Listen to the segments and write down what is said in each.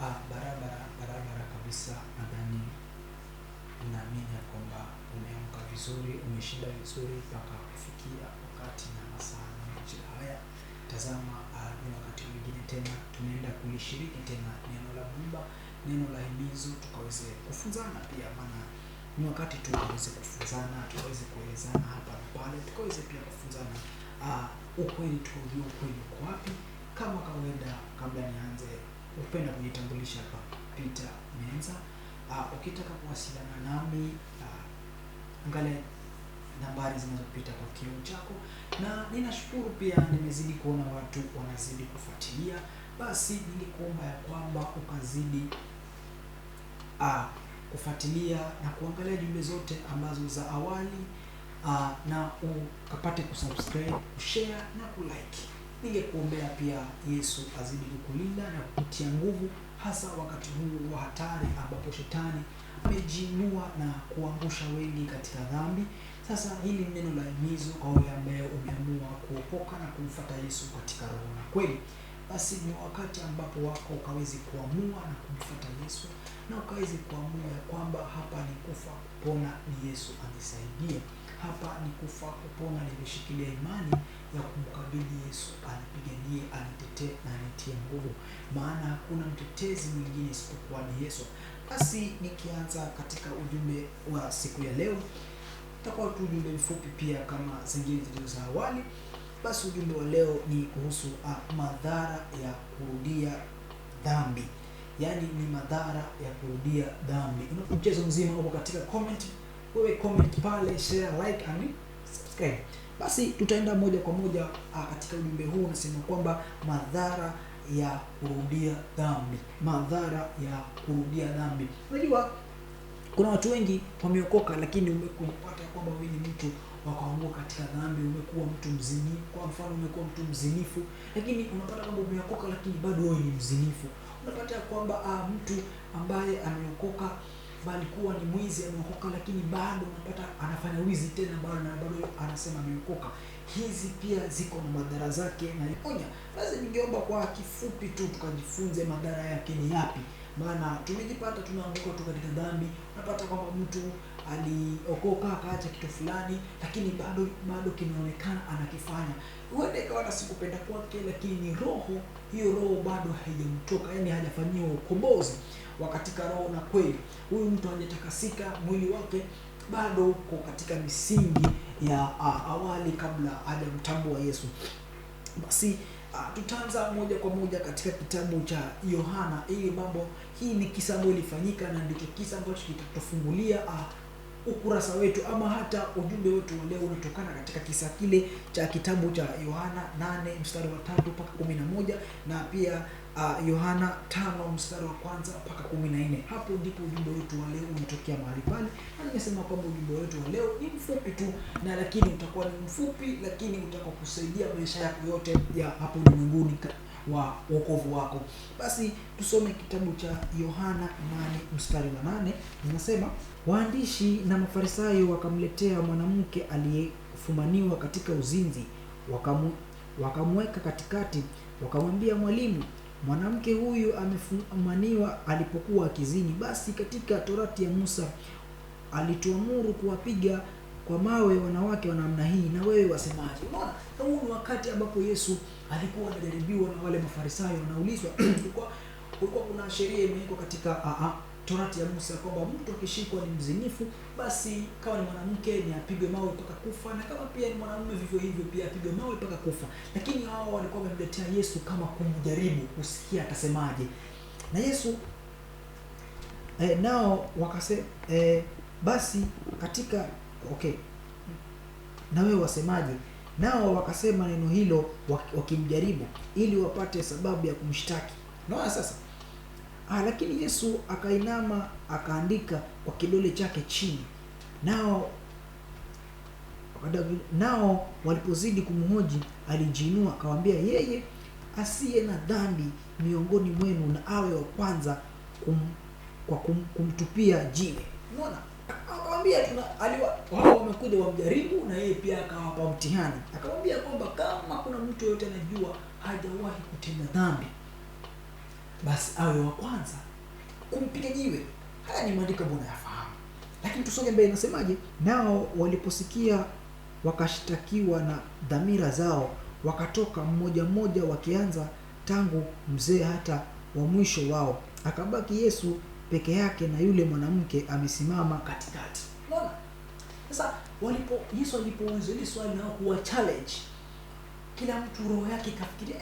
Barabara kabisa. Nadhani naamini ya kwamba umeamka vizuri, umeshinda vizuri mpaka kufikia wakati na masaa na majira haya. Tazama, ni wakati mwingine tena tunaenda kulishiriki tena neno la Mungu, neno la himizo, tukaweze kufunzana pia, maana ni wakati tu tukaweze kufunzana, tukaweze kuelezana hapa na pale, tukaweze pia kufunzana ukweli, tujue ukweli uko wapi. Kama kawaida, kabla nianze, upenda kujitambulisha hapa, Peter Menza. Ukitaka kuwasiliana nami, angalia nambari zinazopita kwa kioo chako, na ninashukuru pia nimezidi kuona watu wanazidi kufuatilia. Basi ningekuomba ya kwamba ukazidi kufuatilia na kuangalia jumbe zote ambazo za awali, na ukapate kusubscribe, kushare na kulike. Ningekuombea pia Yesu azidi kukulinda na kukutia nguvu, hasa wakati huu wa hatari ambapo shetani amejiinua na kuangusha wengi katika dhambi. Sasa hili neno la himizo kwa wale ambao umeamua kuokoka na kumfuata Yesu katika roho na kweli. Basi ni wakati ambapo wako ukawezi kuamua na kumfuata Yesu, na ukawezi kuamua ya kwamba hapa ni kufa kupona, ni Yesu anisaidie. Hapa ni kufa kupona, nimeshikilia imani ya kumkabidhi Yesu anipiganie, anitetee na anitie nguvu, maana hakuna mtetezi mwingine isipokuwa ni Yesu. Basi nikianza katika ujumbe wa siku ya leo, utakuwa tu ujumbe mfupi pia kama zingine zilizo za awali. Basi ujumbe wa leo ni kuhusu madhara ya kurudia dhambi. Yaani ni madhara ya kurudia dhambi. Mchezo mzima uko katika comment. Wewe comment pale, share, like and subscribe. Basi tutaenda moja kwa moja katika ujumbe huu. Nasema kwamba madhara ya kurudia dhambi. Madhara ya kurudia dhambi. Unajua kuna watu wengi wameokoka, lakini umekupata kwamba wewe ni mtu wakaanguka katika dhambi, umekuwa mtu mzinifu. Kwa mfano, umekuwa mtu mzinifu, lakini unapata kwamba umeokoka lakini bado wewe ni mzinifu. Unapata kwamba mtu ambaye ameokoka bali kuwa ni mwizi, ameokoka lakini bado unapata anafanya wizi tena bado anasema ameokoka. Hizi pia ziko na madhara zake na onya. Basi ningeomba kwa kifupi tu tukajifunze madhara yake ni yapi. Maana tumejipata tunaanguka tu katika dhambi. Unapata kwamba mtu aliokoka akaacha kitu fulani, lakini bado kinaonekana anakifanya. Huenda ikawa sikupenda kwake, lakini ni roho, hiyo roho bado haijamtoka, yani hajafanyiwa ukombozi wa katika roho na kweli. Huyu mtu hajatakasika, mwili wake bado uko katika misingi ya awali kabla hajamtambua Yesu. Basi tutaanza moja kwa moja katika kitabu cha Yohana. Hii ni kisa ambacho ilifanyika na ndicho kisa ambacho kitatufungulia ukurasa wetu, ama hata ujumbe wetu leo unatokana katika kisa kile cha kitabu cha Yohana 8 mstari wa 3 mpaka 11, na pia Yohana 5 mstari wa 1 mpaka 14. Hapo ndipo ujumbe wetu wa leo unatokea mahali pale. Na nimesema kwamba ujumbe wetu wa leo ni mfupi tu, na lakini utakuwa ni mfupi, lakini utakusaidia maisha yako yote ya hapo ulimwenguni wa wokovu wako. Basi tusome kitabu cha Yohana 8 mstari wa 8. Ninasema, waandishi na Mafarisayo wakamletea mwanamke aliyefumaniwa katika uzinzi, wakamweka katikati, wakamwambia, Mwalimu, mwanamke huyu amefumaniwa alipokuwa akizini. Basi katika Torati ya Musa alituamuru kuwapiga kwa mawe wanawake wa namna hii, na wewe wasemaje? Unaona, huu ni wakati ambapo Yesu alikuwa anajaribiwa na wale Mafarisayo. Wanaulizwa kulikuwa kuna sheria imewekwa katika Torati ya Musa kwamba mtu akishikwa ni mzinifu, basi kama ni mwanamke ni apigwe mawe mpaka kufa, na kama pia ni mwanamume vivyo hivyo pia apigwe mawe mpaka kufa. Lakini hao walikuwa wamemletea Yesu kama kumjaribu kusikia atasemaje. Na Yesu nao wakasema basi katika na wewe wasemaje? Nao wakasema neno hilo wakimjaribu ili wapate sababu ya kumshtaki. Naona sasa lakini Yesu akainama akaandika kwa kidole chake chini. Nao walipozidi kumhoji, alijiinua akawaambia, yeye asiye na dhambi miongoni mwenu na awe wa kwanza kumtupia jiwe. Unaona? Akamwambia wao wamekuja wamjaribu, na yeye pia akawapa mtihani. Akamwambia kwamba kama kuna mtu yote anajua hajawahi kutenda dhambi, basi awe wa kwanza kumpiga jiwe. Haya ni maandiko ambayo unayafahamu. Lakini tusonge mbele, nasemaje? Nao waliposikia wakashtakiwa na dhamira zao, wakatoka mmoja mmoja, wakianza tangu mzee hata wa mwisho wao. Akabaki Yesu peke yake na yule mwanamke amesimama katikati. Unaona? Sasa Yesu alipoulizwa ile swali na kuwa challenge, kila mtu roho yake ikafikiria,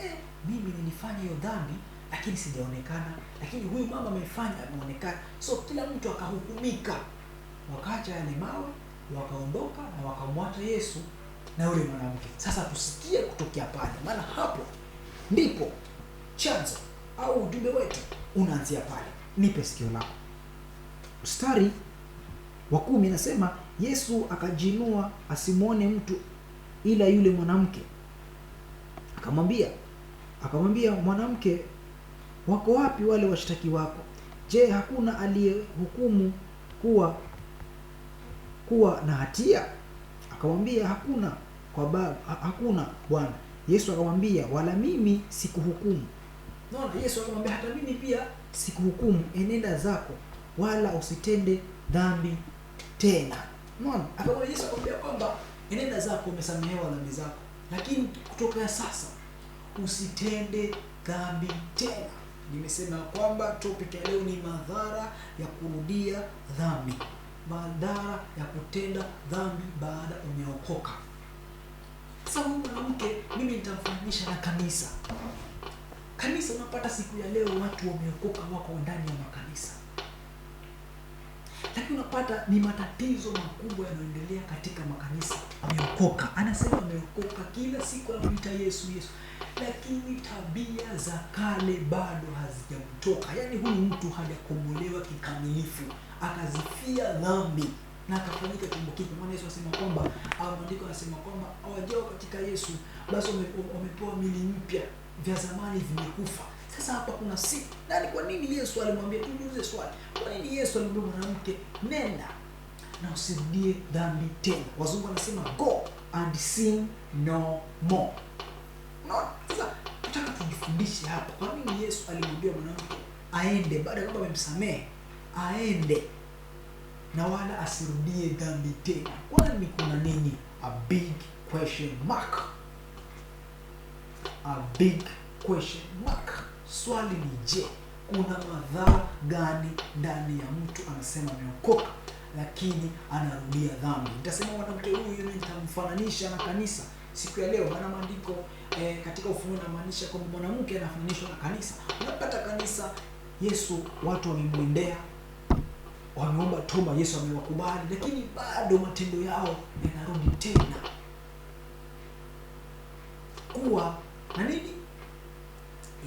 mimi nilifanya hiyo dhambi lakini sijaonekana, lakini huyu mama amefanya ameonekana. So kila mtu akahukumika. Wakaacha yale mawe, wakaondoka na wakamwacha Yesu na yule mwanamke. Sasa tusikie kutokea pale, maana hapo ndipo chanzo au ujumbe wetu unaanzia pale. Nipe sikio lako. Mstari wa 10 nasema, Yesu akajinua asimuone mtu ila yule mwanamke. Akamwambia, mwanamke, wako wapi wale washtaki wako? Je, hakuna aliyehukumu kuwa na hatia? Akamwambia, hakuna Bwana. Yesu akamwambia, wala mimi sikuhukumu. Naona Yesu akamwambia, hata mimi pia sikuhukumu, enenda zako wala usitende dhambi tena. Naona akamwambia Yesu akamwambia kwamba enenda zako, umesamehewa dhambi zako, lakini kutoka sasa usitende dhambi tena. Nimesema kwamba topic ya leo ni madhara ya kurudia dhambi, madhara ya kutenda dhambi baada umeokoka. Sasa huyu mwanamke mimi nitamfananisha na kanisa. Kanisa, unapata siku ya leo watu wameokoka wako ndani ya makanisa, lakini unapata ni matatizo makubwa yanayoendelea katika makanisa. Ameokoka, anasema ameokoka, kila siku anamuita Yesu, lakini tabia za kale bado hazijamtoka. Yaani huyu mtu hajakombolewa kikamilifu, akazifia dhambi na akafanyika tumbukizi. Maana Yesu anasema kwamba, maandiko yanasema kwamba hawajao katika Yesu basi wamepewa miili mpya, vya zamani vimekufa. Sasa hapa kuna nani? Kwa nini Yesu alimwambia, tuulize swali, kwa nini Yesu alimwambia mwanamke, nenda na usirudie dhambi tena? Wazungu wanasema go and sin no more. Unaona? Sasa nataka tujifundishe hapa, kwa nini Yesu alimwambia mwanamke aende baada ya kwamba amemsamehe, aende na wala asirudie dhambi tena? Kwani kuna nini? A big question mark. A big question mark. Swali ni je, kuna madhara gani ndani ya mtu anasema ameokoka lakini anarudia dhambi? Nitasema mwanamke huyu nitamfananisha na kanisa siku ya leo, maana maandiko katika Ufunuo inamaanisha kwamba mwanamke anafananishwa na kanisa. Unapata kanisa, Yesu watu wamemwendea, wameomba toba, Yesu amewakubali, lakini bado matendo yao yanarudi tena kuwa na nini?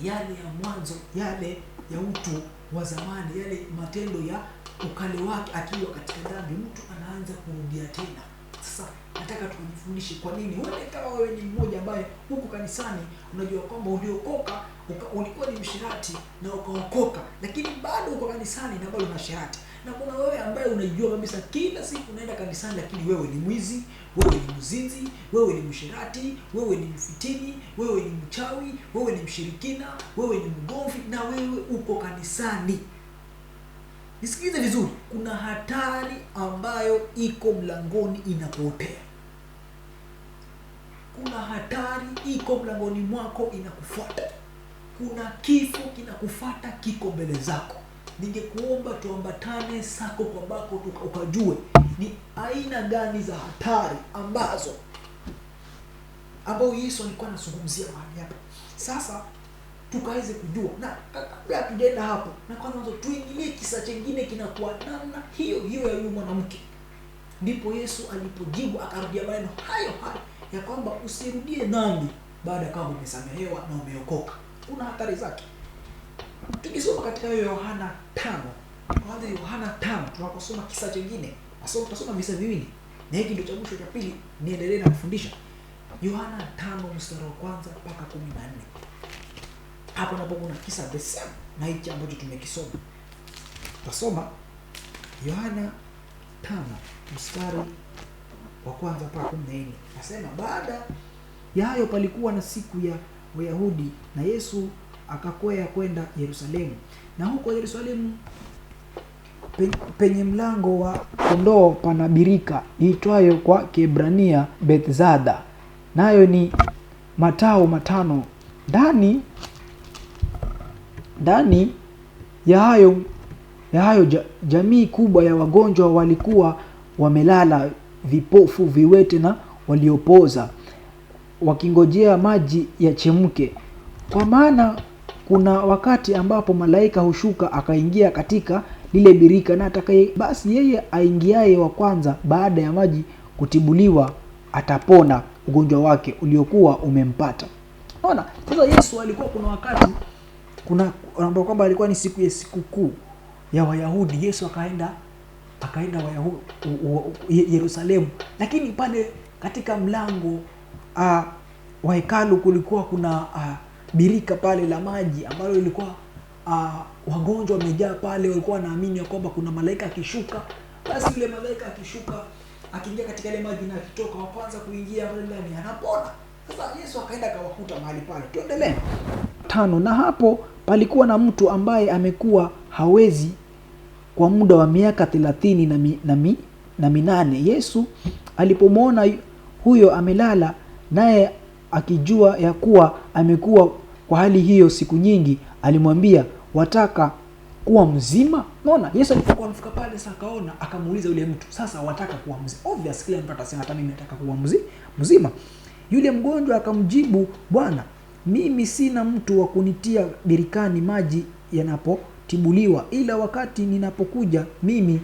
Yale ya mwanzo, yale ya utu wa zamani, yale matendo ya ukale wake akiwa katika dhambi, mtu anaanza kurudia tena. Sasa nataka tukujifundishe kwa nini. Wewe kama wewe ni mmoja ambaye huko kanisani unajua kwamba uliokoka, ulikuwa ni mshirati na ukaokoka, lakini bado uko kanisani na bado unashirati. Na kuna wewe ambaye unajua kabisa kila siku unaenda kanisani, lakini wewe ni mwizi, wewe ni mzinzi, wewe ni mshirati, wewe ni mfitini, wewe ni mchawi, wewe ni mshirikina, wewe ni mgomvi, na wewe uko kanisani. Nisikilize vizuri, kuna hatari ambayo iko mlangoni inakuotea. Kuna hatari iko mlangoni mwako inakufuata. Kuna kifo kinakufuata, kiko mbele zako. Ningekuomba tuambatane sako kwa bako ukajue ni aina gani za hatari ambayo Yesu alikuwa anazungumzia mahali hapa. Sasa tukaweze kujua, na kabla tujaenda hapo, na kwanza tuingilie kisa kingine kinakuwa namna hiyo hiyo ya yule mwanamke. Ndipo Yesu alipojibu akarudia maneno hayo ya kwamba usirudie dhambi baada kama umesamehewa na umeokoka. Kuna hatari zake. Tukisoma katika Yohana 5, tunakosoma kisa kingine. Tutasoma visa viwili. Na hiki ndio cha mwisho cha pili, niendelee na kufundisha. Yohana 5 mstari wa kwanza mpaka 14. Hapo napo kuna kisa the same na hichi ambacho tumekisoma. Tutasoma Yohana 5 mstari wa kwanza mpaka 14. Nasema, baada ya hayo palikuwa na siku ya Wayahudi, na Yesu akakwea kwenda Yerusalemu. Na huko Yerusalemu penye mlango wa kondoo pana birika iitwayo kwa Kiebrania Bethzada, nayo ni matao matano. Ndani ya hayo jamii kubwa ya wagonjwa walikuwa wamelala, vipofu, viwete na waliopoza, wakingojea maji yachemke. Kwa maana kuna wakati ambapo malaika hushuka akaingia katika lile birika, na basi yeye aingiaye wa kwanza baada ya maji kutibuliwa atapona ugonjwa wake uliokuwa umempata. Unaona? Sasa Yesu alikuwa kuna wakati ambapo kwamba alikuwa ni siku ya sikukuu ya Wayahudi. Yesu akaenda Yerusalemu, lakini pale katika mlango wa hekalu kulikuwa kuna birika pale la maji ambalo lilikuwa wagonjwa wamejaa pale. Walikuwa wanaamini ya kwamba kuna malaika akishuka, basi yule malaika akishuka akiingia katika ile maji na akitoka wa kwanza kuingia pale ndani anapona. Sasa Yesu akaenda akawakuta mahali pale. Tuendelee. 5. Na hapo palikuwa na mtu ambaye amekuwa hawezi kwa muda wa miaka 38. Yesu alipomwona huyo amelala, naye akijua ya kuwa amekuwa kwa hali hiyo siku nyingi, alimwambia, wataka kuwa mzima? Unaona, Yesu alipokuwa anafika pale sasa akaona, akamuuliza yule mtu, sasa wataka kuwa mzima? Obvious kila mtu atasema hata mimi nataka kuwa mzima. Yule mgonjwa akamjibu, Bwana, mimi sina mtu wa kunitia birikani maji yanapotibuliwa, ila wakati ninapokuja mimi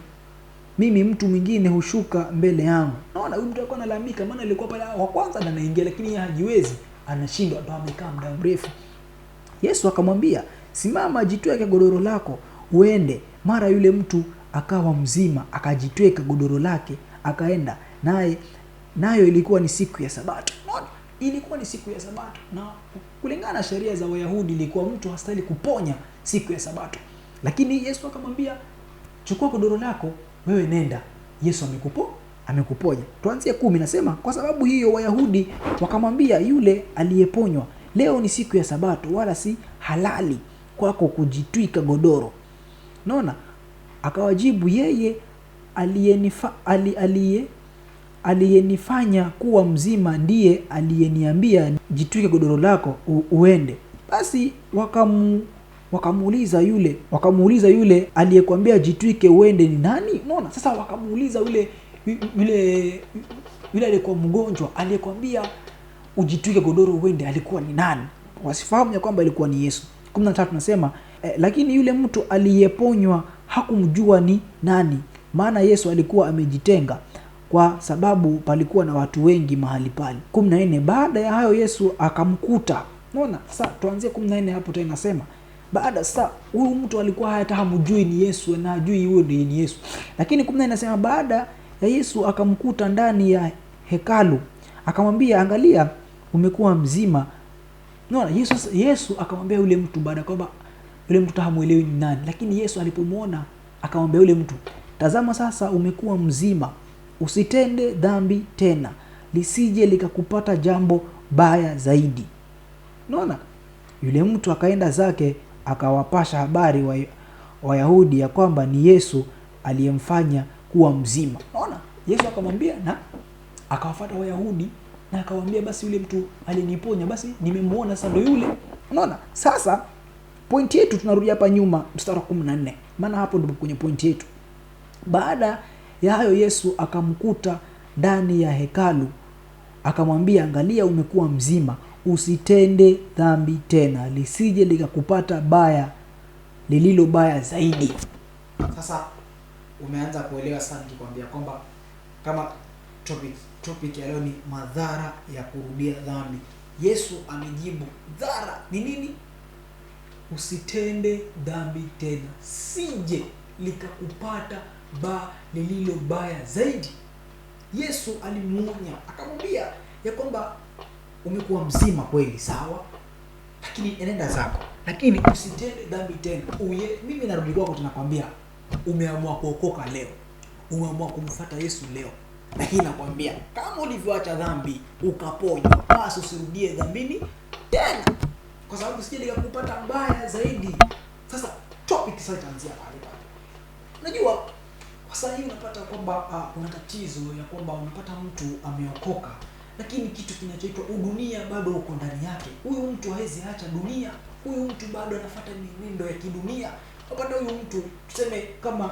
mtu mwingine hushuka mbele yangu. Naona huyu mtu alikuwa analalamika, maana alikuwa pale wa kwanza na anaingia, lakini yeye hajiwezi, anashindwa, ndo amekaa muda mrefu. Yesu akamwambia, simama, jitweke godoro lako uende. Mara yule mtu akawa mzima, akajitweka godoro lake akaenda. Nayo ilikuwa ni siku ya Sabato. Naona ilikuwa ni siku ya Sabato, na kulingana na sheria za Wayahudi ilikuwa mtu hastahili kuponya siku ya Sabato. Lakini Yesu akamwambia, chukua godoro lako wewe nenda, Yesu amekuponya. Tuanzie 10. Nasema, kwa sababu hiyo Wayahudi wakamwambia yule aliyeponywa, leo ni siku ya Sabato, wala si halali kwako kujitwika godoro. Naona akawajibu, yeye aliyenifanya kuwa mzima ndiye aliyeniambia jitwike godoro lako uende. Basi wakamuuliza yule aliyekwambia jitwike uende ni nani? Unaona, sasa wakamuuliza yule aliyekuwa mgonjwa, aliyekwambia ujitwike godoro uende, alikuwa ni nani? Wasifahamu ya kwamba ilikuwa ni Yesu. 13 nasema, lakini yule mtu aliyeponywa hakumjua ni nani, maana Yesu alikuwa amejitenga kwa sababu palikuwa na watu wengi mahali pale. 14. Baada ya hayo Yesu akamkuta. Unaona, sasa tuanzie 14 hapo tena. Nasema baada, sasa huyu mtu alikuwa hata hamjui ni Yesu na hajui huyo ni Yesu. Lakini 14 nasema, baada ya Yesu akamkuta ndani ya hekalu, akamwambia, angalia, umekuwa mzima. Unaona, Yesu akamwambia yule mtu, baada kwamba yule mtu hamuelewi ni nani, lakini Yesu alipomuona akamwambia yule mtu, tazama sasa umekuwa mzima, usitende dhambi tena, lisije likakupata jambo baya zaidi. Unaona, yule mtu akaenda zake akawapasha habari Wayahudi ya kwamba ni Yesu aliyemfanya kuwa mzima. Unaona, Yesu akamwambia na akawafuata Wayahudi na akawaambia, basi yule mtu aliniponya, basi nimemuona, sasa ndio yule. Unaona, sasa point yetu tunarudi hapa nyuma mstari wa 14, maana hapo ndipo kwenye point yetu. Baada ya hayo Yesu akamkuta ndani ya hekalu, akamwambia, angalia, umekuwa mzima, usitende dhambi tena, lisije likakupata lililo baya zaidi. Sasa umeanza kuelewa sana nikikwambia kwamba kama topic ya leo ni madhara ya kurudia dhambi. Yesu amejibu dhara ni nini? Usitende dhambi tena, sije likakupata lililo baya zaidi. Yesu alimuonya, akamwambia ya kwamba umekuwa mzima kweli, sawa, lakini enenda zako, lakini usitende dhambi tena. Mimi narudi kwako, tunakwambia umeamua kuokoka leo, umeamua kumfuata Yesu leo, lakini nakwambia kama ulivyoacha dhambi ukaponywa, basi usirudie dhambini tena. kwa sababu sije nikakupata mbaya zaidi. Sasa topic sasa itaanzia pale pale. Unajua sasa hii unapata kwamba kuna tatizo ya kwamba unapata mtu ameokoka, lakini kitu kinachoitwa udunia bado uko ndani yake. Huyu mtu hawezi acha dunia, huyu mtu bado anafuata mienendo ya kidunia. Unapata huyu mtu tuseme kama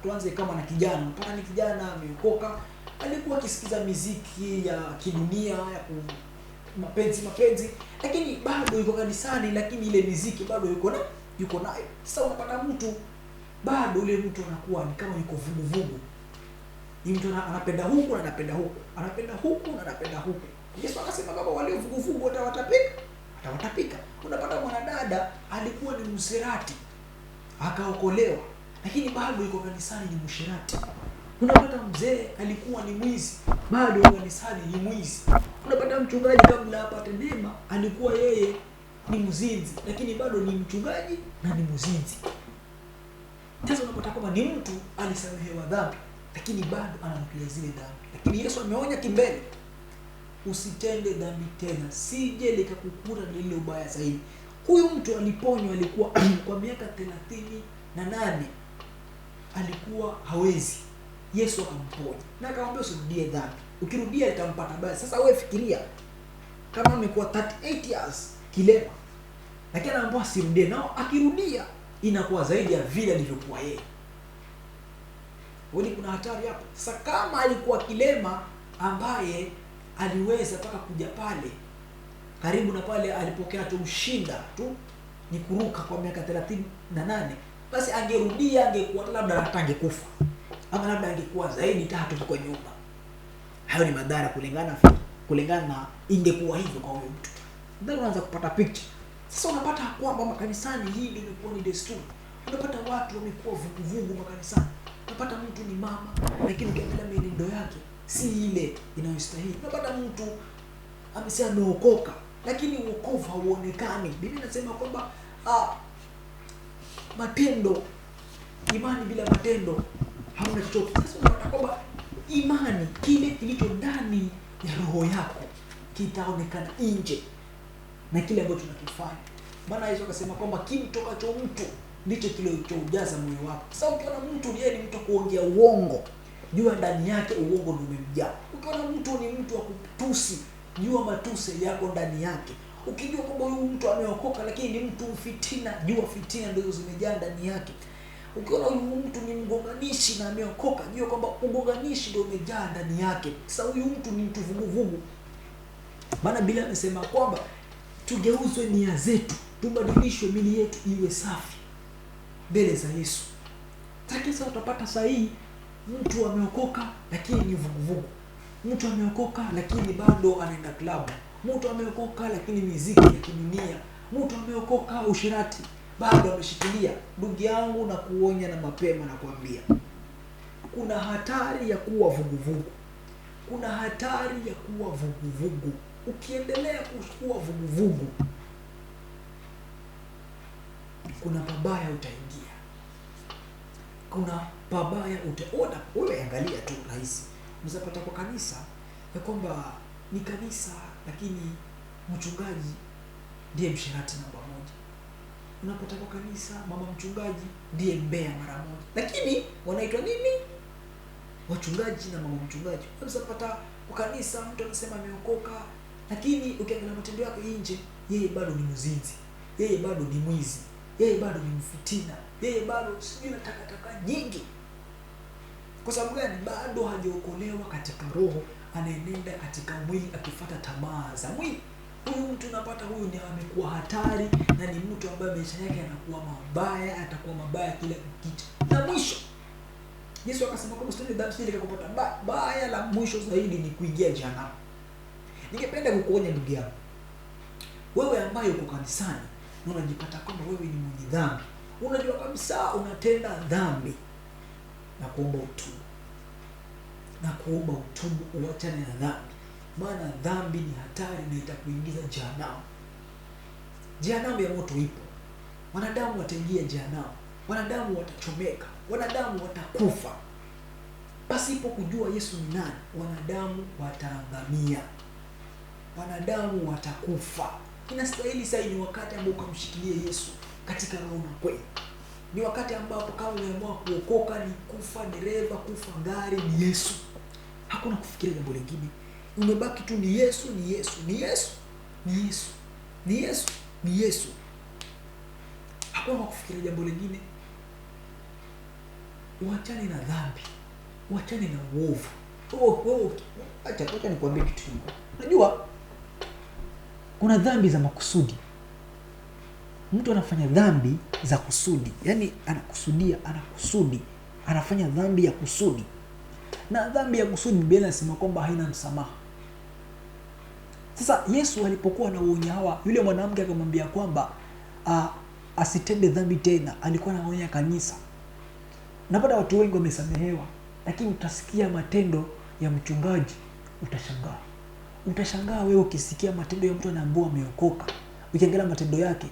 tuanze kama na kijana, unapata ni kijana ameokoka, alikuwa akisikiza muziki ya kidunia ya mapenzi, lakini bado yuko kanisani, lakini ile muziki bado yuko nayo. Sasa unapata mtu bado ule mtu anakuwa ni kama yuko vugu. Ni mtu anapenda huku na anapenda huku, anapenda huku na anapenda huku. Yesu akasema kama wale vugu watawatapika. Unapata mwanadada alikuwa ni msherati, akaokolewa, lakini bado yuko kanisani ni msherati. Unapata mzee alikuwa ni mwizi, bado kanisani ni mwizi. Unapata mchungaji kabla apate neema alikuwa yeye ni mzinzi, lakini bado ni mchungaji na ni mzinzi. Sasa unapata kwamba ni mtu alisamehewa dhambi, lakini bado anarudia zile dhambi. Lakini Yesu ameonya kimbele, usitende dhambi tena, sije likakukuta lile ubaya zaidi. Huyu mtu aliponywa, alikuwa kwa miaka 38 alikuwa hawezi. Yesu akamponya na akamwambia usirudie dhambi, ukirudia itampata baya. Sasa wewe fikiria kama amekuwa 38 years kilema, lakini anaambiwa asirudie, nao akirudia inakuwa zaidi ya vile alivyokuwa yeye. Wewe kuna hatari hapo. Sasa kama alikuwa kilema ambaye aliweza mpaka kuja pale karibu na pale alipokea tumshinda tu ni kuruka kwa miaka 38, basi angerudia angekuwa labda hata angekufa, ama labda angekuwa zaidi tatu kwa nyuma. Hayo ni madhara kulingana na ingekuwa hivyo kwa huyo mtu. Ndio unaanza kupata picture. Sasa unapata kwamba makanisani hii ndio imekuwa ni desturi. Unapata watu wamekuwa vugu makanisani. Unapata mtu ni mama, lakini ukiangalia mienendo yake si ile inayostahili. Unapata mtu amesema ameokoka, lakini wokovu hauonekani. Biblia inasema kwamba matendo, imani bila matendo hauna chochote. Sasa unapata kwamba imani, kile kilicho ndani ya roho yako kitaonekana nje na kile ambacho tunakifanya. Maana Yesu akasema kwamba kimtokacho mtu ndicho kilichojaza moyo wako. Sasa ukiona mtu yeye ni mtu kuongea uongo, jua ndani yake uongo ndio umemjaa. Ukiona mtu ni mtu wa kutusi, jua matusi yako ndani yake. Ukijua kwamba huyu mtu ameokoka lakini ni mtu mfitina, jua fitina ndio zimejaa ndani yake. Ukiona huyu mtu ni mgonganishi na ameokoka, jua kwamba ugonganishi ndio umejaa ndani yake. Sasa huyu mtu ni mtu vugu. Maana Biblia inasema kwamba tugeuzwe nia zetu, tubadilishwe mili yetu iwe safi mbele za Yesu. Sasa utapata sahihi mtu ameokoka lakini ni vugu. Mtu ameokoka lakini bado anaenda klabu. Mtu ameokoka lakini muziki ya kidunia. Mtu ameokoka ushirati bado ameshikilia. Ndugu yangu, na kuonya na mapema na kuambia, kuna hatari ya kuwa vugu. Kuna hatari ya kuwa vugu. Ukiendelea kuwa vugu, kuna pabaya utaingia. Kuna pabaya utaona. Wewe angalia tu rahisi. Mzapata kwa kanisa ya kwamba ni kanisa lakini mchungaji ndiye mshirati namba 1. Unapata kwa kanisa mama mchungaji ndiye mbea mara moja. Lakini wanaitwa nini? Wachungaji na mama mchungaji. Unapata kwa kanisa mtu anasema ameokoka, lakini ukiangalia matendo yake nje, yeye bado ni mzinzi, yeye bado ni mwizi, yeye bado ni mfitina, yeye bado sijui na takataka nyingi. Kwa sababu gani? Bado hajaokolewa katika roho, anaenenda katika mwili akifuata tamaa za mwili. Huyu mtu unapata huyu ni amekuwa hatari na ni mtu ambaye maisha yake yanakuwa mabaya, atakuwa mabaya kila kitu. Na mwisho Yesu akasema kwamba usitende dhambi ili kupata baya la mwisho zaidi ni kuingia jehanamu. Ningependa kukuonya ndugu yangu, wewe ambaye uko kanisani na unajipata kwamba wewe ni mwenye dhambi, unajua kabisa unatenda dhambi, na kuomba utubu, uachane na dhambi. Maana dhambi ni hatari na itakuingiza jehanamu. Jehanamu ya moto ipo. Wanadamu wataingia jehanamu. Wanadamu watachomeka. Wanadamu watakufa. Pasipo kujua Yesu ni nani, wanadamu wataangamia. Wanadamu watakufa. Inastahili sasa, ni wakati ambao ukamshikilie Yesu katika roho na kweli. Ni wakati ambapo kama umeamua kuokoka, ni kufa dereva, kufa gari, ni Yesu. Hakuna kufikiria jambo lingine. Umebaki tu ni Yesu, ni Yesu, ni Yesu, ni Yesu, ni Yesu, ni Yesu. Hakuna kufikiria jambo lingine. Uachane na dhambi. Uachane na uovu. Acha nikwambie kitu kimoja. Unajua kuna dhambi za makusudi. Mtu anafanya dhambi za kusudi. Yaani anakusudi. Anafanya dhambi ya kusudi. Na dhambi ya kusudi Biblia inasema kwamba haina msamaha. Sasa Yesu alipokuwa anaonya hawa, yule mwanamke akamwambia kwamba asitende dhambi tena, alikuwa anaonya kanisa. Napata watu wengi wamesamehewa, lakini utasikia matendo ya mchungaji, utashangaa. Utashangaa wewe ukisikia matendo ya mtu anaambiwa ameokoka. Ukiangalia matendo yake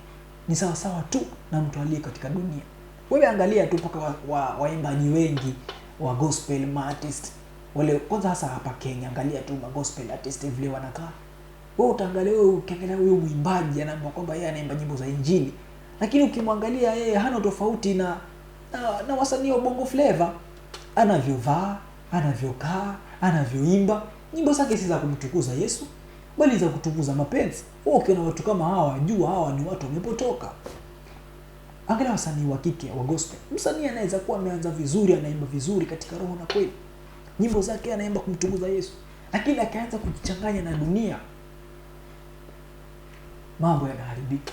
ni sawa sawa tu na mtu aliye katika dunia. Wewe angalia tu mpaka waimbaji wengi wa gospel artist wale, kwanza hasa hapa Kenya, angalia tu ma gospel artist vile wanakaa. Wewe utaangalia, ukiangalia huyo mwimbaji anaambiwa kwamba yeye anaimba nyimbo za Injili, lakini ukimwangalia yeye hana tofauti na wasanii wa Bongo Flava. Anavyovaa, anavyokaa, anavyoimba, nyimbo zake si za kumtukuza Yesu, bali za kutukuza mapenzi. Wewe ukiona watu kama hawa, jua hawa ni watu wamepotoka. Angalia wasanii wa kike wa gospel. Msanii anaweza kuwa ameanza vizuri, anaimba vizuri katika roho na kweli, nyimbo zake anaimba kumtukuza Yesu, lakini akaanza kujichanganya na dunia, mambo yanaharibika,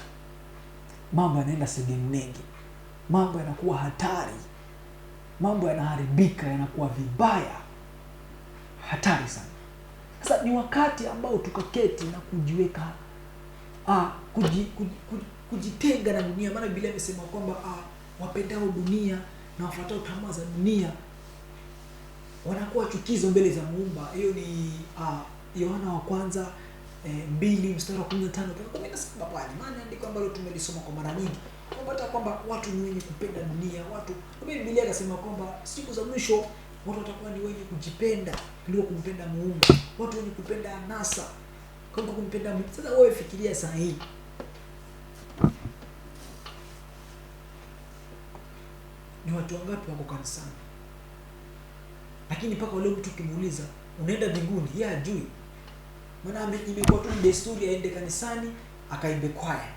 mambo yanaenda sehemu nyingi, mambo yanakuwa hatari, mambo yanaharibika, yanakuwa vibaya, hatari sana. Sasa ni wakati ambao tukaketi na kujiweka kujitenga na dunia. Maana Biblia imesema kwamba wapendao dunia na wafuatao tamaa za dunia wanakuwa chukizo mbele za Muumba. Hiyo ni Yohana wa kwanza 2 mstari wa 15 kwa 17 pale. Maana andiko ambalo tumelisoma kwa mara nyingi. Unapata kwamba watu ni wenye kupenda dunia, watu. Biblia inasema kwamba siku za mwisho watu watakuwa ni wenye kujipenda kuliko kumpenda Muumba. Watu wenye kupenda anasa kuliko kumpenda Mungu. Sasa wewe fikiria saa hii, ni watu wangapi wako kanisani, lakini mpaka leo mtu kimuuliza unaenda mbinguni, yeye hajui. Maana imekuwa tu desturi aende kanisani akaimbe kwaya,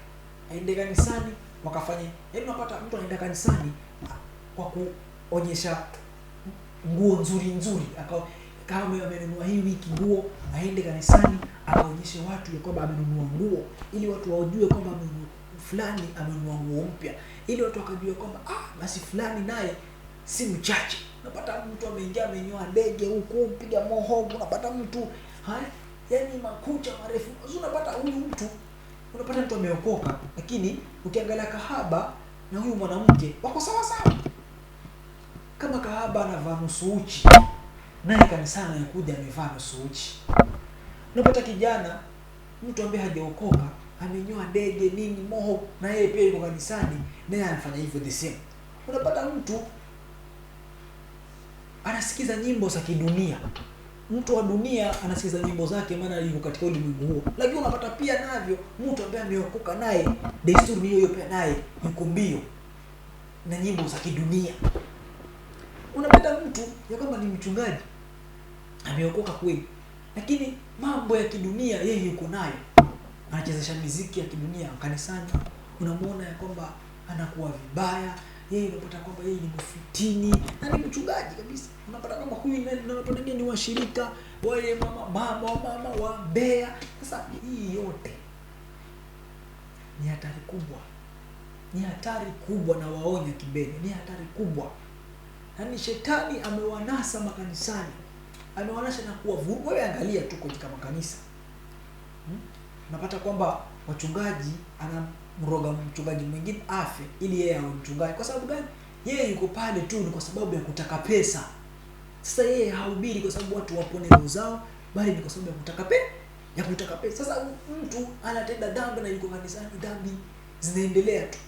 aende kanisani wakafanye. Yaani unapata mtu anaenda kanisani kwa kuonyesha nguo nzuri, kama amenunua hii wiki nguo, aende kanisani akaonyeshe watu ya kwamba amenunua nguo, ili watu wajue kwamba fulani amenunua nguo mpya, ili watu wakajua kwamba basi fulani naye si mchache. Unapata mtu ameingia amenyoa ndege huko, mpiga mohogo, unapata mtu yaani makucha marefu. Unapata huyu mtu, unapata mtu ameokoka, lakini ukiangalia kahaba na huyu mwanamke wako sawa sawa. Kama kahaba anavaa nusu uchi, naye kanisani anakuja amevaa nusu uchi. Unapata kijana, mtu ambaye hajaokoka, amenyoa ndege nini moho, na yeye pia yuko kanisani, naye anafanya hivyo the same. Unapata mtu anasikiza nyimbo za kidunia. Mtu wa dunia anasikiza nyimbo zake maana yuko katika ulimwengu huo. Lakini unapata pia navyo mtu ambaye ameokoka, naye desturi hiyo pia naye yuko mbio na nyimbo za kidunia. Unapata mtu ya kama ni mchungaji ameokoka kweli, lakini mambo ya kidunia yeye yuko nayo, anachezesha muziki ya kidunia kanisani. Unamuona ya kwamba anakuwa vibaya, yeye unapata kwamba yeye ni mfitini na ni mchungaji kabisa. Unapata kwamba huyu ni washirika wale mama wa Mbeya. Sasa hii yote ni hatari kubwa, ni hatari kubwa, na waonya kibele, ni hatari kubwa. Yaani shetani amewanasa makanisani, amewanasha na kuwavuruga. Wewe angalia tu katika makanisa, unapata kwamba wachungaji anamroga mchungaji mwingine afe ili yeye awe mchungaji. Kwa sababu gani? Yeye yuko pale tu ni kwa sababu ya kutaka pesa. Sasa yeye hahubiri kwa sababu watu wapone roho zao, bali ni kwa sababu ya kutaka pesa. Sasa mtu anatenda dhambi na yuko kanisani, dhambi zinaendelea tu.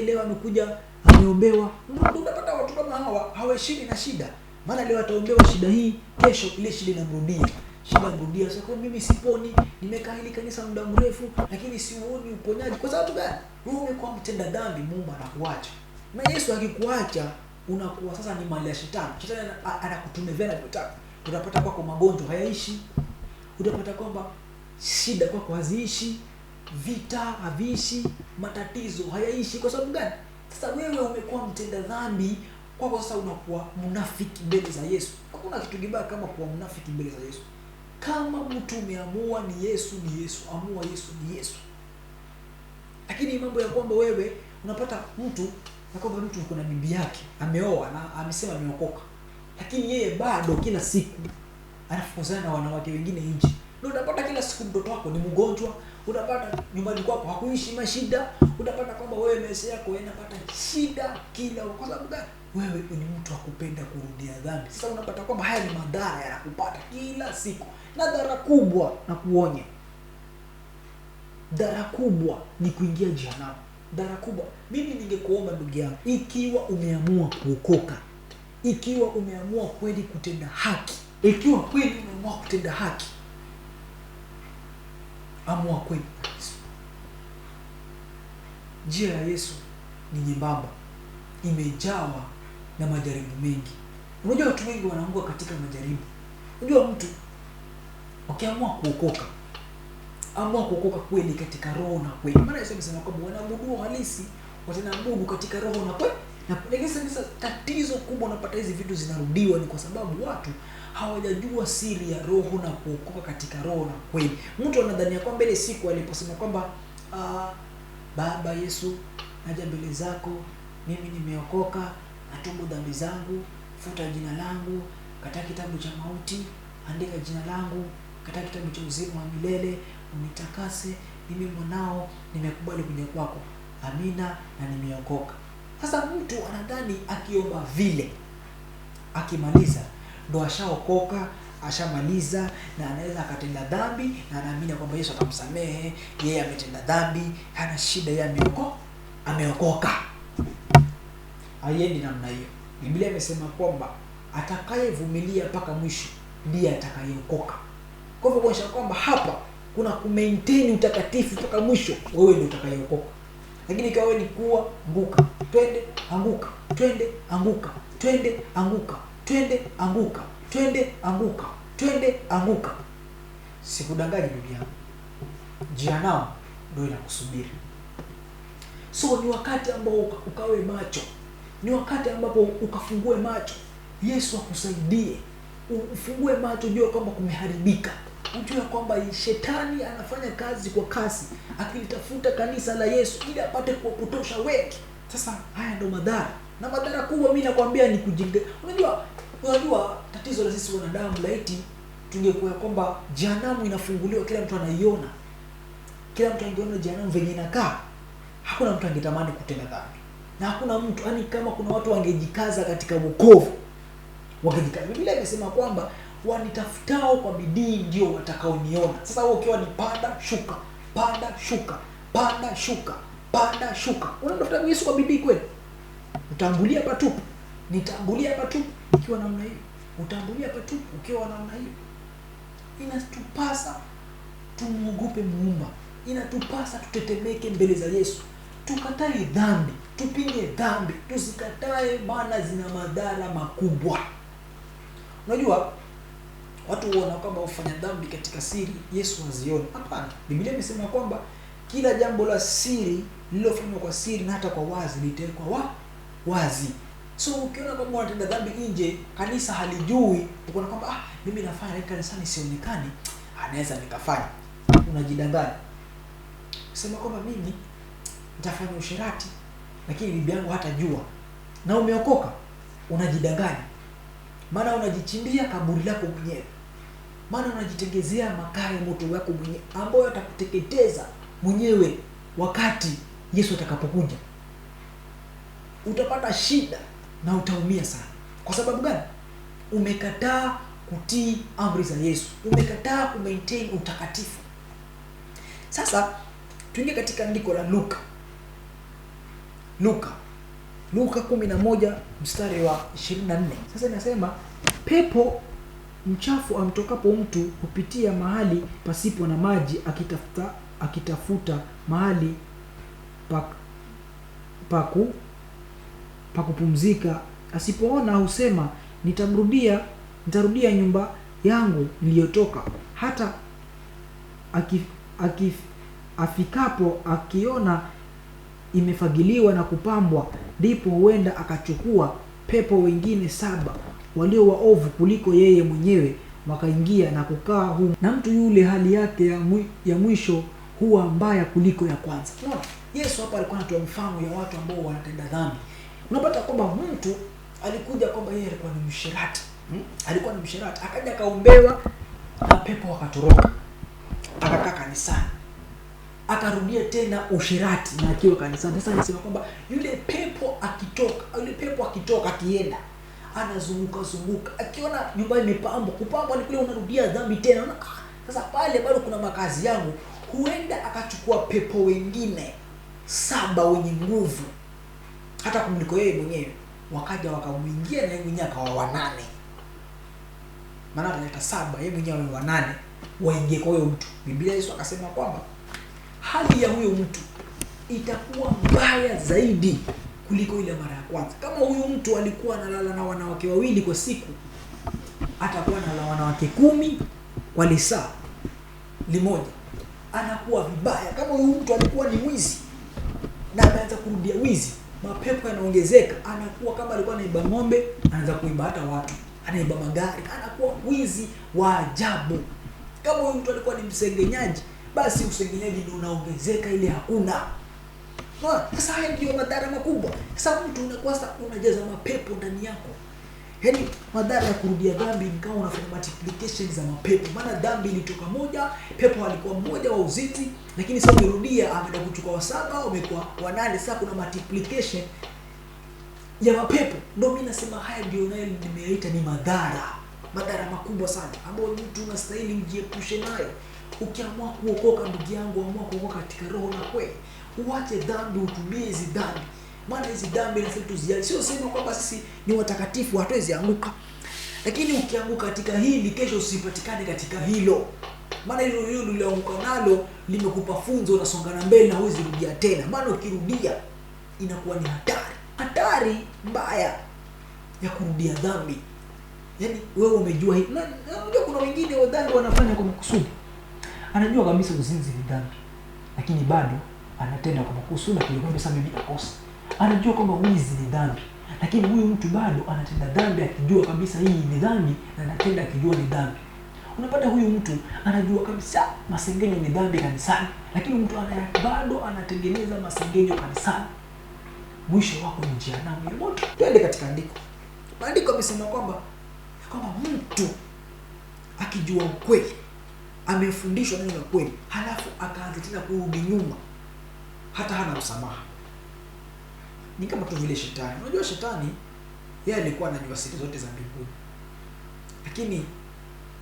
Leo amekuja ameombewa. Unapata watu kama hawa hawashindi na shida. Maana leo ataombewa shida hii, kesho ile shida inamrudia. shida mrudia. Sasa mimi siponi, nimekaa hili kanisa muda mrefu lakini siuoni uponyaji. Kwa sababu gani? Wewe umekuwa mtenda dhambi, Mungu anakuacha. Na Yesu akikuacha unakuwa sasa ni mali ya shetani. Shetani anakutumia vile anavyotaka. Utapata kwako magonjwa hayaishi. Utapata kwamba shida kwako haziishi, vita haviishi, matatizo hayaishi. Kwa sababu gani? Sasa wewe umekuwa mtenda dhambi, kwako sasa unakuwa mnafiki mbele za Yesu. Hakuna kitu kibaya kama kuwa mnafiki mbele za Yesu. Kama mtu umeamua ni Yesu, ni Yesu, amua Yesu, ni Yesu. Lakini mambo ya kwamba wewe unapata mtu na kwamba mtu yuko na bibi yake, ameoa na amesema ameokoka, lakini yeye bado kila siku anafukuzana na wanawake wengine nje. Ndio unapata kila siku mtoto wako ni mgonjwa, unapata nyumbani kwako hakuishi mashida, unapata kwamba wewe maisha yako yanapata shida kila. Kwa sababu gani? Wewe ni mtu akupenda kurudia dhambi. Sasa unapata kwamba haya ni madhara yanakupata kila siku. Na dhara kubwa na kuonye, dhara kubwa ni kuingia jehanamu. Dhara kubwa. Mimi ningekuomba ndugu yangu, ikiwa umeamua kuokoka, ikiwa umeamua kweli kutenda haki, ikiwa kweli umeamua kutenda haki, amua kweli. Njia ya Yesu ni nyembamba, imejawa na majaribu mengi. Unajua watu wengi wanaanguka katika majaribu. Unajua mtu ukiamua kuokoka, amua kuokoka kweli katika roho na kweli. Maana Yesu amesema kwamba wanaabudu halisi watanaabudu katika roho na kweli. Na sasa tatizo kubwa unapata hizi vitu zinarudiwa ni kwa sababu watu hawajajua siri ya roho na kuokoka katika roho na kweli. Mtu anadhania kwamba ile siku aliposema kwamba Baba Yesu, naja mbele zako, mimi nimeokoka, natubu dhambi zangu, futa jina langu katika kitabu cha mauti, andika jina langu katika kitabu cha uzima wa milele, unitakase, mimi mwanao, nimekubali kuja kwako. Amina na nimeokoka. Sasa mtu anadhani akiomba vile, akimaliza ndo ashaokoka, ashamaliza na anaweza akatenda dhambi na anaamini kwamba Yesu atamsamehe, yeye ametenda dhambi, hana shida, yeye ameokoka. Haiendi namna hiyo. Biblia imesema kwamba atakayevumilia mpaka mwisho ndiye atakayeokoka. Kwa hivyo kuonyesha kwamba hapa kuna kumaintain utakatifu mpaka mwisho, wewe ndio utakayeokoka. Lakini kama wewe ni kuwa anguka, twende anguka, twende anguka, twende anguka, twende anguka, twende anguka, twende anguka, sikudanganyi ndugu yangu, jehanamu ndio inakusubiri. So ni wakati ambao ukawe macho, ni wakati ambapo ukafungue macho. Yesu akusaidie ufungue macho, jua kwamba kumeharibika. Unajua kwamba shetani anafanya kazi kwa kasi akilitafuta kanisa la Yesu ili apate kuwapotosha wengi. Sasa haya ndio madhara. Na madhara kubwa mimi nakwambia ni kujenga. Unajua tatizo la sisi wanadamu, laiti tungekuwa kwamba jehanamu inafunguliwa, kila mtu anaiona, kila mtu angeona jehanamu venye inakaa, hakuna mtu angetamani kutenda dhambi. Na hakuna mtu, yani kama kuna watu wangejikaza katika wokovu, wangejikaza. Biblia inasema kwamba wanitafutao kwa bidii ndio watakaoniona. Sasa wewe ukiwa ni panda shuka, panda shuka, panda shuka, panda shuka, unatafuta Yesu kwa bidii kweli, utambulia patupu. Nitambulia patupu ukiwa namna hiyo, utambulia patupu ukiwa namna hiyo. Inatupasa tumuogope Muumba, inatupasa tutetemeke mbele za Yesu, tukatae dhambi, tupinge dhambi, tusikatae, maana zina madhara makubwa. Unajua watu huona kwamba ufanya dhambi katika siri Yesu hazioni. Hapana, Biblia imesema kwamba kila jambo la siri lililofanywa kwa siri na hata kwa wazi litawekwa wazi. So ukiona kama unatenda dhambi nje, kanisa halijui, unaona kwamba mimi nafanya lakini kanisani sionekani, anaweza nikafanya, unajidanganya. Sema kwamba mimi nitafanya usherati lakini bibi yangu hatajua, na umeokoka, unajidanganya. Maana unajichimbia kaburi lako mwenyewe. Maana unajitengezea makaa ya moto wako mwenyewe ambao atakuteketeza mwenyewe wakati Yesu atakapokuja. Utapata shida na utaumia sana. Kwa sababu gani? Umekataa kutii amri za Yesu. Umekataa kumaintain utakatifu. Sasa tuingie katika andiko la Luka 11 mstari wa 24. Sasa inasema pepo mchafu amtokapo mtu hupitia mahali pasipo na maji akitafuta mahali pa kupumzika. Asipoona husema nitarudia nyumba yangu niliyotoka. Hata afikapo akiona imefagiliwa na kupambwa, ndipo huenda akachukua pepo wengine 7 walio waovu kuliko yeye mwenyewe, wakaingia na kukaa humo. Na mtu yule hali yake ya mwisho huwa mbaya kuliko ya kwanza. Unaona? Yesu hapa alikuwa anatoa mfano ya watu ambao wanatenda dhambi. Unapata kwamba mtu alikuja kwamba yeye alikuwa ni mshirati. Alikuwa ni mshirati, akaja akaombewa na pepo wakatoroka. Akakaa kanisani. Akarudia tena ushirati na akiwa kanisani. Sasa nisema kwamba yule pepo akitoka akienda anazunguka akiona nyumba imepambwa, kupambwa ni kule unarudia dhambi tena. Sasa pale bado kuna makazi yangu, huenda akachukua pepo wengine 7 wenye nguvu hata kumliko yeye mwenyewe, wakaja wakamuingia na yeye mwenyewe akawa 8. Maana analeta 7 yeye mwenyewe wa 8 waingie kwa huyo mtu. Biblia Yesu akasema kwamba hali ya huyo mtu itakuwa mbaya zaidi kuliko ile mara ya kwanza. Kama huyu mtu alikuwa analala na wanawake 2 kwa siku, atakuwa analala na wanawake 10 kwa lisaa limoja. Anakuwa vibaya. Kama huyu mtu alikuwa ni mwizi na anaanza kurudia wizi, mapepo yanaongezeka. Anakuwa kama alikuwa anaiba ng'ombe, anaanza kuiba hata watu, anaiba magari, anakuwa wizi wa ajabu. Kama huyu mtu alikuwa ni msengenyaji, basi usengenyaji ndio unaongezeka ile hakuna. Sasa haya ndio madhara makubwa. Sasa mtu unakuwa unajaza mapepo ndani yako. Yaani madhara ya kurudia dhambi ni kama unafanya multiplication za mapepo. Maana dhambi ilitoka moja, pepo alikuwa mmoja wa uzinzi, lakini sasa umerudia ameenda kuchukua 7, umekuwa 8. Sasa kuna multiplication ya mapepo. Ndio mimi nasema haya ndio nayo nimeyaita ni madhara makubwa sana ambayo mtu unastahili mjiepushe nayo. Ukiamua kuokoka ndugu yangu, amua kuokoka katika roho na kweli. Uache dhambi, utubie hizi dhambi. Maana hizi dhambi na sisi tuziache. Sio sema kwamba sisi ni watakatifu hatuwezi anguka. Lakini ukianguka katika hili, kesho usipatikane katika hilo. Maana hilo ulianguka nalo limekupa funzo, unasonga na mbele na huwezi rudia tena. Maana ukirudia inakuwa ni hatari mbaya ya kurudia dhambi. Yaani wewe umejua hii. Unajua kuna wengine wa dhambi wanafanya kwa makusudi. Anajua kabisa uzinzi ni dhambi, lakini bado anatenda kwa makusudi akikwambia sasa mimi nakosa. Anajua kwamba wizi ni dhambi, lakini huyu mtu bado anatenda dhambi akijua kabisa hii ni dhambi na anatenda akijua ni dhambi. Unapata huyu mtu anajua kabisa masengenyo ni dhambi kanisani, lakini mtu bado anatengeneza masengenyo kanisani. Mwisho wako ni jehanamu ya moto. Twende katika andiko. Maandiko yamesema kwamba mtu akijua ukweli, amefundishwa neno la kweli, halafu akaanza tena kurudi nyuma, hata hana msamaha. Ni kama tu vile shetani. Unajua shetani yeye alikuwa anajua siri zote za mbinguni, lakini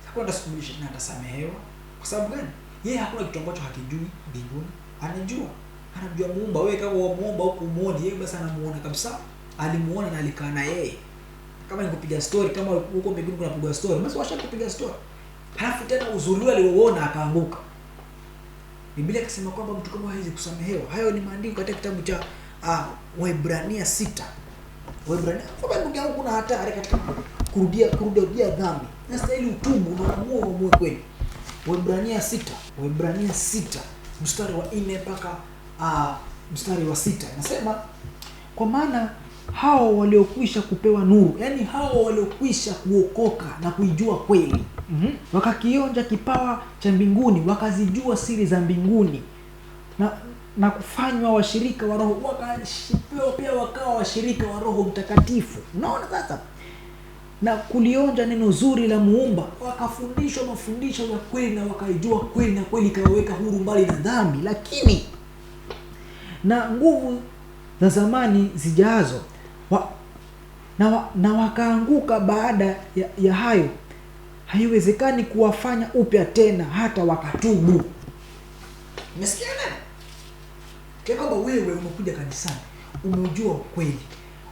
hakwenda siku moja shetani atasamehewa. Kwa sababu gani? Yeye hakuna kitu ambacho hakijui mbinguni. Anajua muumba. Wewe kama muumba huko muone, yeye basi anamuona kabisa. Alimuona na alikaa na yeye. Kama nikupiga story, kama huko mbinguni kuna kupiga story, basi washakupiga story. Halafu tena uzuri aliouona akaanguka. Biblia ikasema kwamba mtu kama hawezi kusamehewa. Hayo ni maandiko katika kitabu cha Waebrania 6. Waebrania. Kwa ndugu yangu kuna hatari katika kurudia dhambi. Nastahili utubu na uamue kweli. Waebrania 6 mstari wa 4 mpaka mstari wa 6. Nasema kwa maana hao waliokwisha kupewa nuru, yani hao waliokwisha kuokoka na kuijua kweli, wakakionja kipawa cha mbinguni, wakazijua siri za mbinguni na kufanywa washirika wa roho, wakashipewa pia wakawa washirika wa Roho Mtakatifu. Unaona sasa? Na kulionja neno zuri la muumba, wakafundishwa mafundisho ya kweli na wakaijua kweli, na kweli ikawaweka huru mbali na dhambi. Lakini na nguvu za zamani zijazo na wakaanguka baada ya hayo, haiwezekani kuwafanya upya tena hata wakatubu. Umesikia nani? Kwa kwamba wewe umekuja kanisani, umejua ukweli,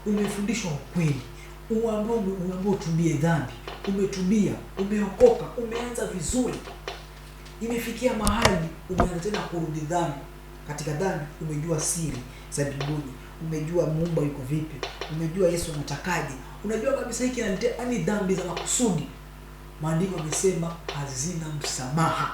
umefundishwa ukweli, uambiwa utubie dhambi, umetubia, umeokoka, umeanza vizuri. Imefikia mahali umeanza tena kurudi dhambi. Katika dhambi umejua siri za mbinguni, umejua Muumba yuko vipi, umejua Yesu anatakaje. Unajua kabisa hiki ni dhambi za makusudi. Maandiko yamesema hazina msamaha.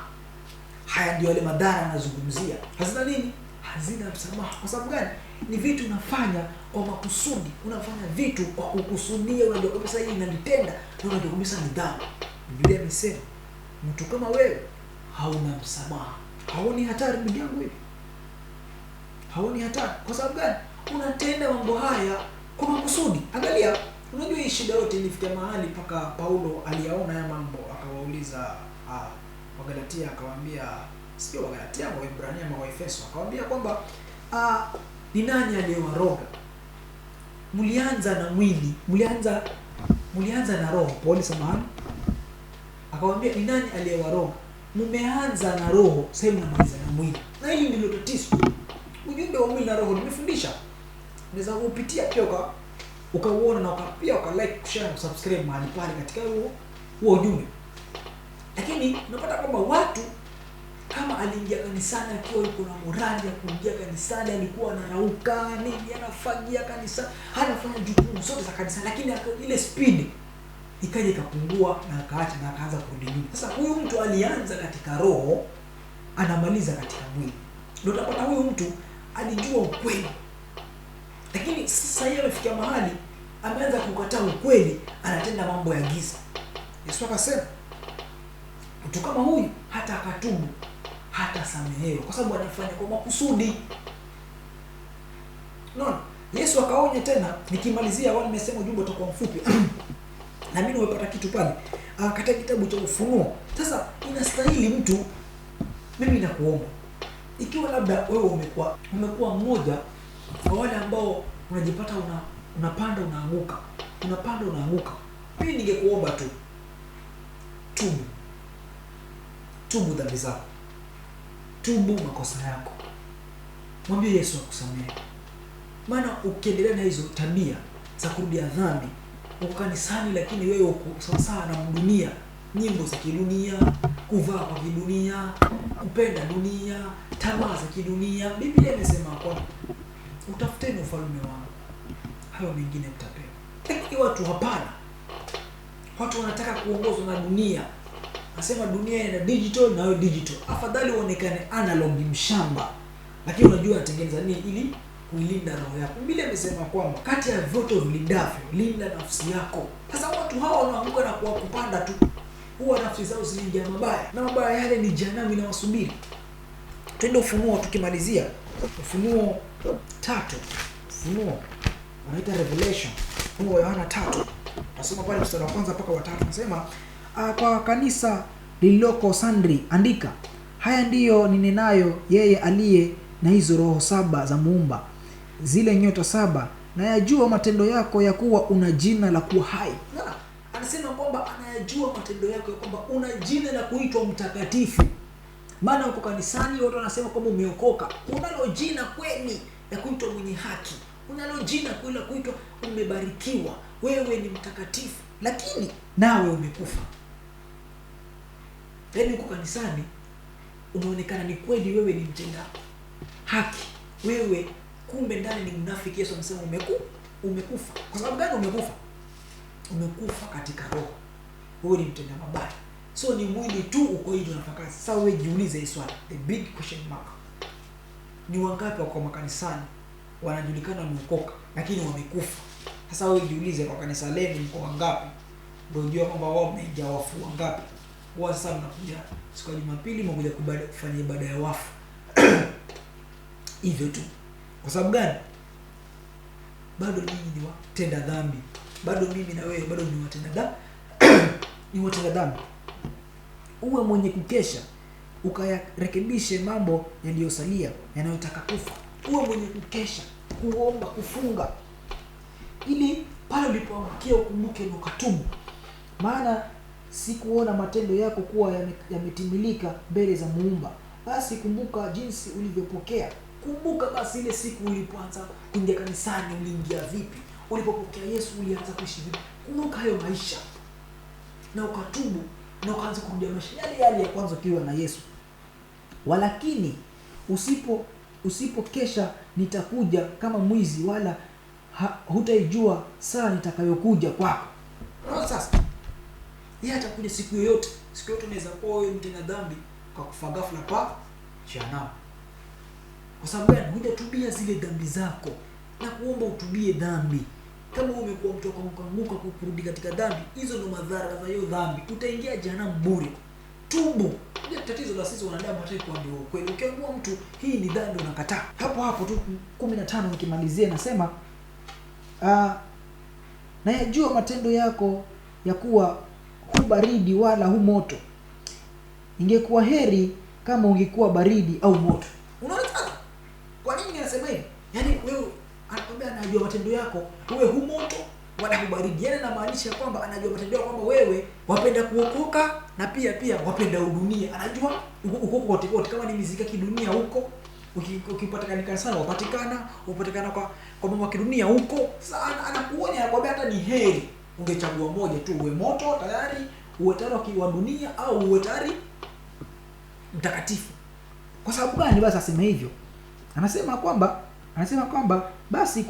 Haya ndio yale madhara anazungumzia. Hazina nini? Hazina msamaha. Kwa sababu gani? Ni vitu unafanya kwa makusudi. Unafanya vitu kwa kukusudia, unajua kabisa hii inanitenda, na unajua kabisa ni dhambi. Biblia imesema mtu kama wewe hauna msamaha. Haoni hatari ndugu yangu hivi? Haoni hatari? Kwa sababu gani? Unatenda mambo haya kwa makusudi. Angalia, unajua hii shida yote ilifikia mahali mpaka Paulo aliyaona haya mambo, akawauliza Wagalatia, akawaambia, sio Wagalatia, Waebrania ama Waefeso, akawaambia kwamba ni nani aliyewaroga? Mlianza na mwili, mlianza na roho. Paulo samahani. Akawaambia ni nani aliyewaroga? Mmeanza na roho, sasa mnamaliza na mwili. Na hili ndilo tatizo. Ujumbe wa mwili na roho nimefundisha. Unaweza kupitia pia ukauona na pia like, share na subscribe mahali pale katika huo ujumbe. Lakini unapata kwamba watu kama aliingia kanisani akiwa yuko na morali ya kuingia kanisani, alikuwa anarauka nini, anafagia kanisa, anafanya jukumu zote za kanisa, lakini ile speed ikaja ikapungua na akaacha na akaanza kurudi nyuma. Sasa huyu mtu alianza katika roho, anamaliza katika mwili. Ndio utapata huyu mtu alijua ukweli, lakini sasa yeye amefikia mahali ameanza kukataa ukweli, anatenda mambo ya giza. Yesu akasema mtu kama huyu hata akatubu hata samehewa, kwa sababu anafanya kwa makusudi. Unaona? Yesu akaonya tena, nikimalizia wale nimesema ujumbe utakuwa mfupi. Na mimi nimepata kitu pale katika kitabu cha Ufunuo. Sasa inastahili mtu, mimi nakuomba, ikiwa labda wewe umekuwa mmoja wa wale ambao unajipata unapanda unaanguka, unapanda unaanguka, mimi ningekuomba tu tubu dhambi zako, tubu makosa yako, mwambie Yesu akusamehe. Maana ukiendelea na hizo tabia za kurudia dhambi, uko kanisani lakini wewe uko sawa na dunia, nyimbo za kidunia, kuvaa kwa kidunia, kupenda dunia, tamaa za kidunia. Biblia imesema kwamba utafuteni ufalme wangu, hayo mengine mtapewa. Lakini watu hapana. Watu wanataka kuongozwa na dunia. Nasema dunia ina digital na wewe digital. Afadhali uonekane analog mshamba, lakini unajua atengeneza nini ili kuilinda roho yako. Biblia imesema kwamba kati ya vyote vilindavyo, linda nafsi yako. Sasa watu hawa wanaanguka na kupanda tu, huwa nafsi zao zinaingia mabaya, na mabaya yale ni jehanamu inawasubiri. Twende Ufunuo tukimalizia. Ufunuo 3. Ufunuo wanaita Revelation. Ufunuo Yohana 3. Nasoma pale mstari wa kwanza mpaka wa 3. Nasema kwa kanisa lililoko Sandri andika, haya ndiyo ninenayo yeye aliye na hizo roho 7 za Muumba, zile nyota 7, na yajua matendo yako ya kuwa una jina la kuwa hai. Anasema kwamba anayajua matendo yako ya kwamba una jina la kuitwa mtakatifu. Maana uko kanisani watu wanasema kwamba umeokoka, unalo jina kweli ya kuitwa mwenye haki, unalo jina kweli la kuitwa umebarikiwa, wewe ni mtakatifu, lakini nawe umekufa. Yaani uko kanisani unaonekana ni kweli wewe ni mtenda haki, wewe kumbe ndani ni mnafiki. Yesu anasema umekufa. Kwa sababu gani umekufa? Umekufa katika roho, wewe ni mtenda mabaya. So ni mwili tu uko hivi unafanya. Sasa wewe jiulize hii swali, the big question mark. Ni wangapi wako makanisani wanajulikana wameokoka lakini wamekufa? Sasa wewe jiulize, kwa kanisa lenu mko wangapi? Ndio unajua kwamba wao wamejaa wafu wangapi. Wao sasa mnakuja siku ya Jumapili mmoja kufanya ibada ya wafu. Hivyo tu. Kwa sababu gani? Bado mimi ni watenda dhambi. Bado mimi na wewe bado ni watenda dhambi. Ni watenda dhambi. Uwe mwenye kukesha, ukayarekebishe mambo yaliyosalia yanayotaka kufa. Uwe mwenye kukesha, kuomba, kufunga, ili pale ulipoangukia ukumbuke na ukatubu. Maana sikuona matendo yako kuwa yametimilika mbele za Muumba. Basi kumbuka jinsi ulivyopokea. Kumbuka basi ile siku ulipoanza kuingia kanisani uliingia vipi? ulipopokea Yesu ulianza kuishi vipi? Kumbuka hayo maisha na ukatubu na ukaanza kurudia maisha yale ya kwanza ukiwa na Yesu. Walakini usipokesha nitakuja kama mwizi, wala hutaijua saa nitakayokuja kwako. Sasa yeye atakuja siku yoyote. Siku yoyote unaweza kuwa wewe mtenda dhambi kwa kufa ghafla pa jehanamu. Kwa sababu gani? Hujatubia zile dhambi zako. Na kuomba utubie dhambi. Kama umekuwa mtu akaanguka kurudi katika dhambi, hizo ndo madhara za hiyo dhambi. Utaingia jehanamu bure. Tubu. Ndio tatizo la sisi wanadamu, hataki kuambia ukweli. Ukiambiwa mtu hii ni dhambi unakataa. Hapo tu 15 nikimalizia nasema na yajua matendo yako ya kuwa hu baridi wala hu moto. Ingekuwa heri kama ungekuwa baridi au moto. Unaona sasa? Kwa nini ninasema hivi? Yaani wewe anakwambia anajua matendo yako, wewe hu moto wala hu baridi. Yaani anamaanisha kwamba anajua matendo yako, kwamba wewe wapenda kuokoka na pia wapenda udunia. Anajua uko kote kote, kama ni miziki ya kidunia huko, ukipatikana sana upatikana kwa mambo ya kidunia huko. Sasa anakuonya, anakuambia hata ni heri ungechagua moja tu, uwe moto tayari, uwe tayari wa dunia, au uwe tayari mtakatifu. Kwa sababu gani basi asema hivyo? Anasema kwamba basi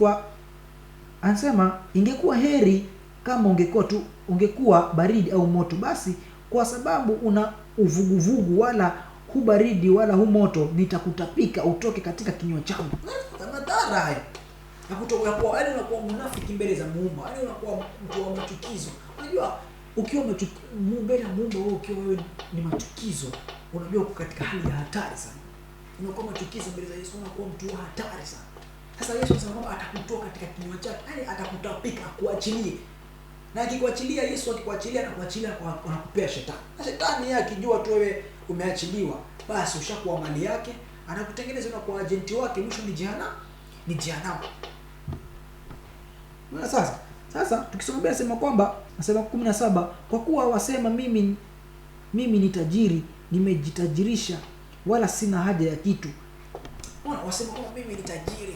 anasema ingekuwa heri kama ungekuwa baridi au moto. Basi kwa sababu una uvuguvugu, wala hu baridi wala hu moto, nitakutapika utoke katika kinywa changu. Madhara haya na kutoka yaani unakuwa mnafiki mbele za Muumba, yaani unakuwa mtu wa machukizo. Unajua ukiwa mbele ya Muumba wewe, ukiwa wewe ni machukizo, unajua uko katika hali ya hatari sana. Unakuwa machukizo mbele za Yesu, unakuwa mtu wa hatari sana. Sasa Yesu anasema kwamba atakutoa katika kinywa chake, yaani atakutapika, kuachilie. Na akikuachilia, Yesu akikuachilia na kuachilia anakupea shetani. Na shetani yeye akijua tu wewe umeachiliwa, basi ushakuwa mali yake, anakutengeneza na kuwa agenti wake, mwisho ni jehanamu. Na sasa tukisoma Biblia nasema 17, kwa kuwa wasema mimi ni tajiri, nimejitajirisha wala sina haja ya kitu. Wasema kwamba mimi ni tajiri.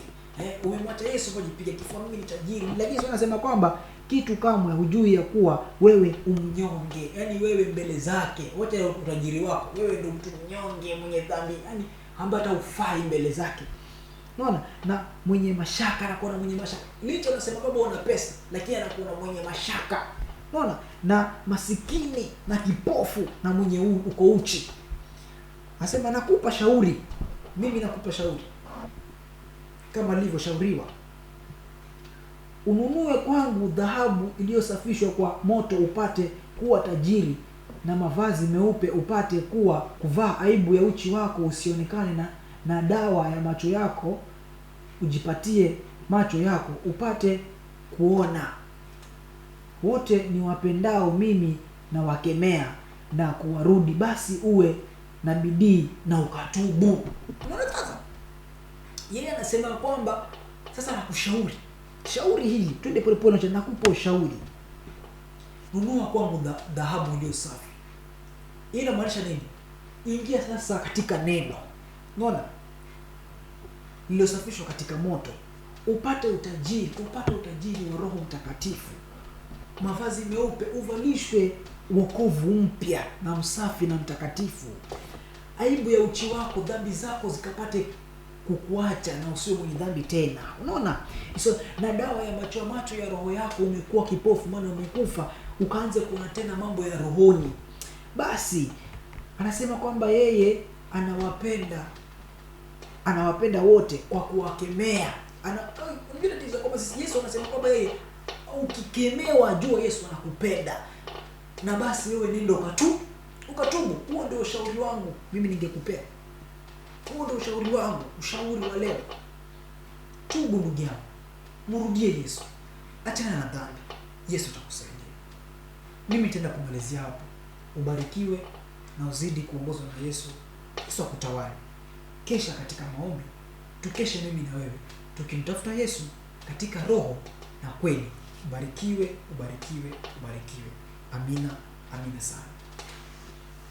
Umemwacha Yesu kujipiga kifua, mimi ni tajiri. Lakini anasema kwamba kitu kamwe hujui ya kuwa wewe umnyonge. Yaani wewe mbele zake, wote utajiri wako, wewe ndio mtu mnyonge, mwenye dhambi, yaani ambaye hata ufai mbele zake. Unaona? Na mwenye mashaka, anakuwa mwenye mashaka. Licho anasema kwamba una pesa, lakini anakuwa mwenye mashaka. Unaona? Na masikini na kipofu na mwenye uko uchi. Anasema nakupa shauri. Mimi nakupa shauri kama nilivyoshauriwa. Ununue kwangu dhahabu iliyosafishwa kwa moto, upate kuwa tajiri, na mavazi meupe upate kuvaa, aibu ya uchi wako usionekane, na dawa ya macho yako ujipatie macho yako upate kuona. Wote ni wapendao mimi na wakemea na kuwarudi, basi uwe na bidii na ukatubu. Unaona sasa? Yeye anasema kwamba sasa nakushauri. Shauri hili, twende polepole, nakupa ushauri. Nunua kwangu dhahabu iliyo safi. Hii inamaanisha nini? Ingia sasa katika neno. Unaona? Iliyosafishwa katika moto, upate utajiri wa Roho Mtakatifu. Mavazi meupe, uvalishwe wokovu mpya na msafi na mtakatifu. Aibu ya uchi wako, dhambi zako zikapate kukuacha na usiwe mwenye dhambi tena. Unaona? Na dawa ya macho ya roho yako, umekuwa kipofu maana umekufa, ukaanze kuona tena mambo ya rohoni. Basi anasema kwamba yeye anawapenda wote kwa kuwakemea. Unajua kwamba sisi, Yesu anasema kwamba yeye ukikemewa jua Yesu anakupenda. Na basi wewe nenda ukatubu. Huo ndio ushauri wangu mimi ningekupea. Huo ndio ushauri wangu, ushauri wa leo. Tubu ndugu yangu. Mrudie Yesu. Achana na dhambi. Yesu atakusaidia. Mimi nitaenda kumalizia hapo. Ubarikiwe na uzidi kuongozwa na Yesu. Yesu akutawale. Kesha katika maombi. Tukeshe mimi na wewe, tukimtafuta Yesu katika roho na kweli. Ubarikiwe. Amina sana.